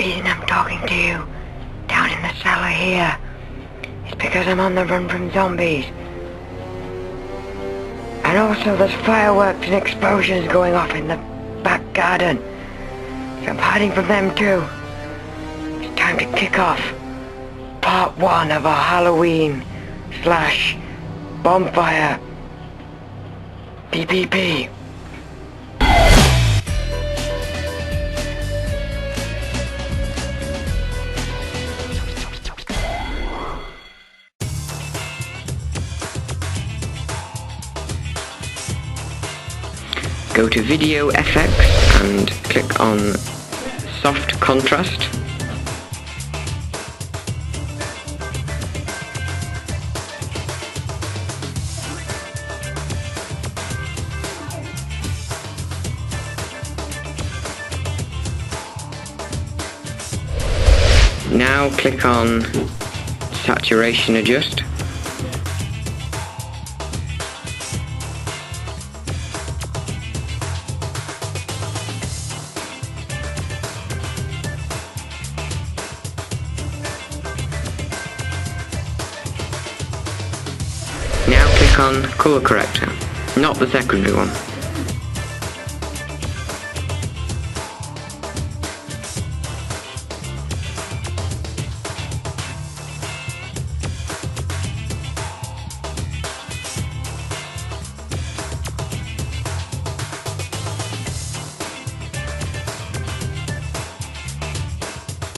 reason I'm talking to you down in the cellar here is because I'm on the run from zombies. And also there's fireworks and explosions going off in the back garden. So I'm hiding from them too. It's time to kick off part 1 of our Halloween / Bonfire PPP. Go to Video Effects and click on Soft Contrast. Now click on Saturation Adjust. Now click on Color Corrector, not the secondary one.